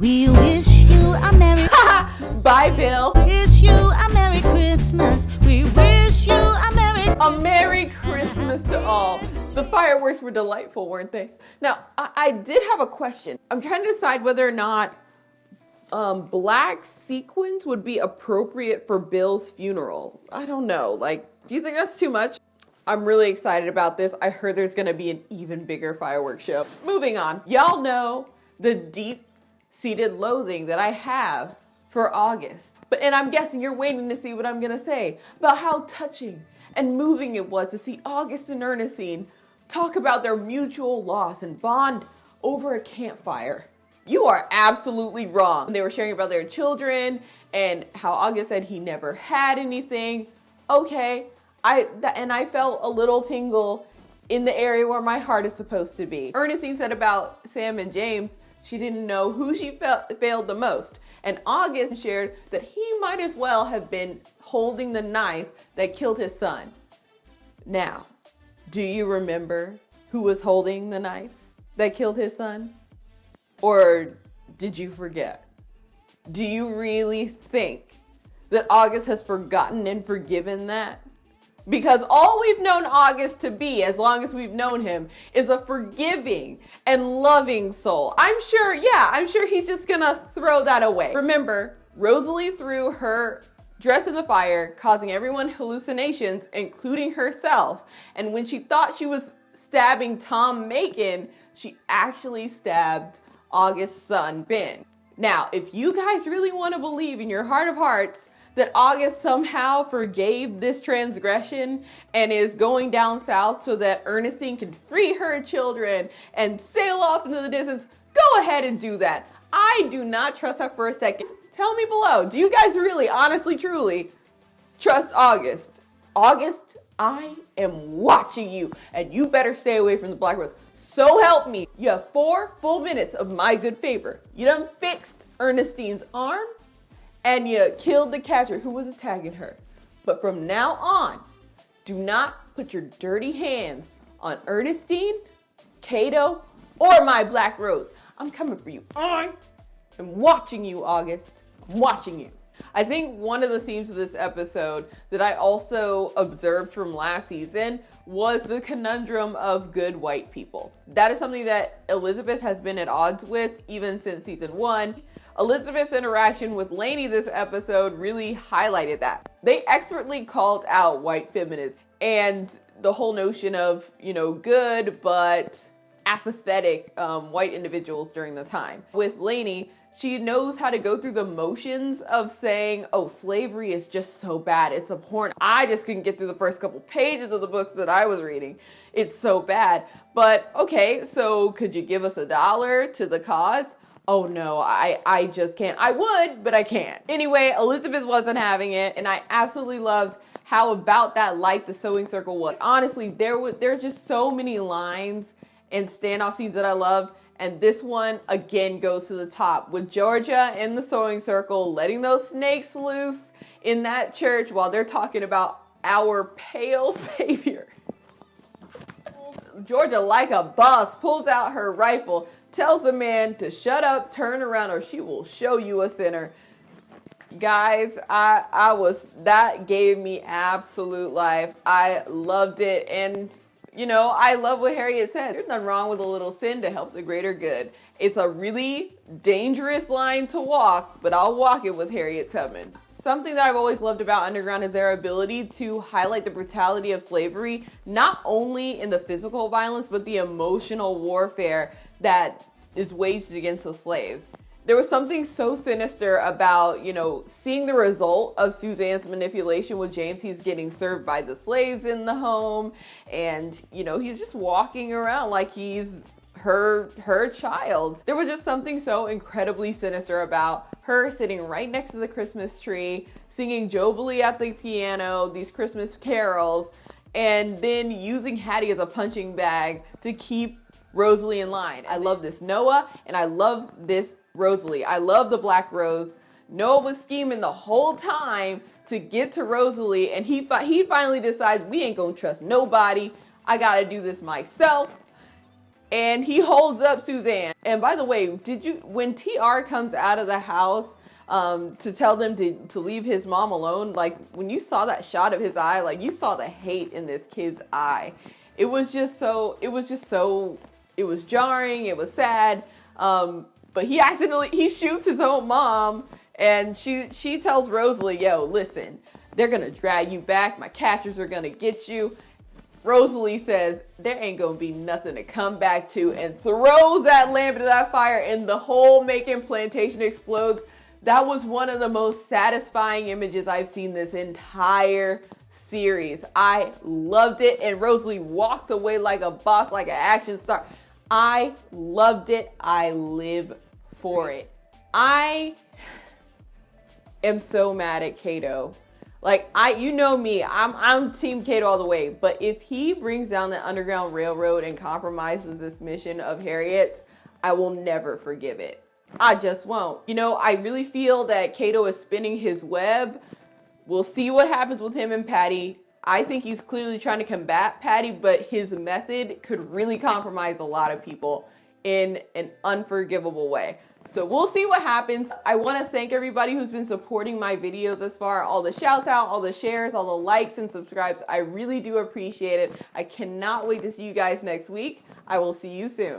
We wish you a Merry Christmas. Bye, Bill. Wish you a Merry Christmas. We wish you a Merry Christmas to all. The fireworks were delightful, weren't they? Now, I did have a question. I'm trying to decide whether or not black sequins would be appropriate for Bill's funeral. I don't know. Like, do you think that's too much? I'm really excited about this. I heard there's going to be an even bigger fireworks show. Moving on. Y'all know the deep-seated loathing that I have for August. And I'm guessing you're waiting to see what I'm going to say about how touching and moving it was to see August and Ernestine talk about their mutual loss and bond over a campfire. You are absolutely wrong. They were sharing about their children and how August said he never had anything. Okay, I felt a little tingle in the area where my heart is supposed to be. Ernestine said about Sam and James, she didn't know who she failed the most. And August shared that he might as well have been holding the knife that killed his son. Now, do you remember who was holding the knife that killed his son? Or did you forget? Do you really think that August has forgotten and forgiven that? Because all we've known August to be, as long as we've known him, is a forgiving and loving soul. I'm sure he's just gonna throw that away. Remember, Rosalee threw her dress in the fire, causing everyone hallucinations, including herself. And when she thought she was stabbing Tom Macon, she actually stabbed August's son, Ben. Now, if you guys really want to believe in your heart of hearts that August somehow forgave this transgression and is going down south so that Ernestine can free her children and sail off into the distance, go ahead and do that. I do not trust that for a second. Tell me below, do you guys really, honestly, truly trust August? August, I am watching you, and you better stay away from the Black Rose. So help me. You have 4 full minutes of my good favor. You done fixed Ernestine's arm, and you killed the catcher who was attacking her. But from now on, do not put your dirty hands on Ernestine, Cato, or my Black Rose. I'm coming for you. I am watching you, August. I'm watching you. I think one of the themes of this episode that I also observed from last season was the conundrum of good white people. That is something that Elizabeth has been at odds with even since season 1. Elizabeth's interaction with Lainey this episode really highlighted that. They expertly called out white feminists and the whole notion of, good but apathetic white individuals during the time. With Lainey, she knows how to go through the motions of saying, oh, slavery is just so bad. It's abhorrent. I just couldn't get through the first couple pages of the books that I was reading. It's so bad. But okay, so could you give us $1 to the cause? Oh no, I just can't. I would, but I can't. Anyway, Elizabeth wasn't having it, and I absolutely loved how about that life the sewing circle was. Honestly, there's just so many lines and standoff scenes that I loved. And this one, again, goes to the top with Georgia in the sewing circle, letting those snakes loose in that church while they're talking about our pale savior. Georgia, like a boss, pulls out her rifle, tells the man to shut up, turn around, or she will show you a sinner. Guys, that gave me absolute life. I loved it. And I love what Harriet said. There's nothing wrong with a little sin to help the greater good. It's a really dangerous line to walk, but I'll walk it with Harriet Tubman. Something that I've always loved about Underground is their ability to highlight the brutality of slavery, not only in the physical violence, but the emotional warfare that is waged against the slaves. There was something so sinister about, seeing the result of Suzanne's manipulation with James. He's getting served by the slaves in the home, and, he's just walking around like he's her child. There was just something so incredibly sinister about her sitting right next to the Christmas tree, singing jovially at the piano, these Christmas carols, and then using Hattie as a punching bag to keep Rosalee in line. I love this Noah, and I love this Rosalee. I love the Black Rose. Noah was scheming the whole time to get to Rosalee, and he finally decides, we ain't gonna trust nobody. I gotta do this myself. and he holds up Suzanne. And by the way, when TR comes out of the house to tell them to leave his mom alone, like when you saw that shot of his eye, like you saw the hate in this kid's eye. It was jarring, it was sad. But he shoots his own mom, and she tells Rosalee, yo, listen, they're gonna drag you back, my catchers are gonna get you. Rosalee says, there ain't gonna be nothing to come back to, and throws that lamp into that fire, and the whole Macon Plantation explodes. That was one of the most satisfying images I've seen this entire series. I loved it, and Rosalee walks away like a boss, like an action star. I loved it. I live for it. I am so mad at Kato. Like, you know me, I'm Team Kato all the way. But if he brings down the Underground Railroad and compromises this mission of Harriet's, I will never forgive it. I just won't. You know, I really feel that Kato is spinning his web. We'll see what happens with him and Patty. I think he's clearly trying to combat Patty, but his method could really compromise a lot of people in an unforgivable way. So we'll see what happens. I want to thank everybody who's been supporting my videos thus far. All the shouts out, all the shares, all the likes and subscribes. I really do appreciate it. I cannot wait to see you guys next week. I will see you soon.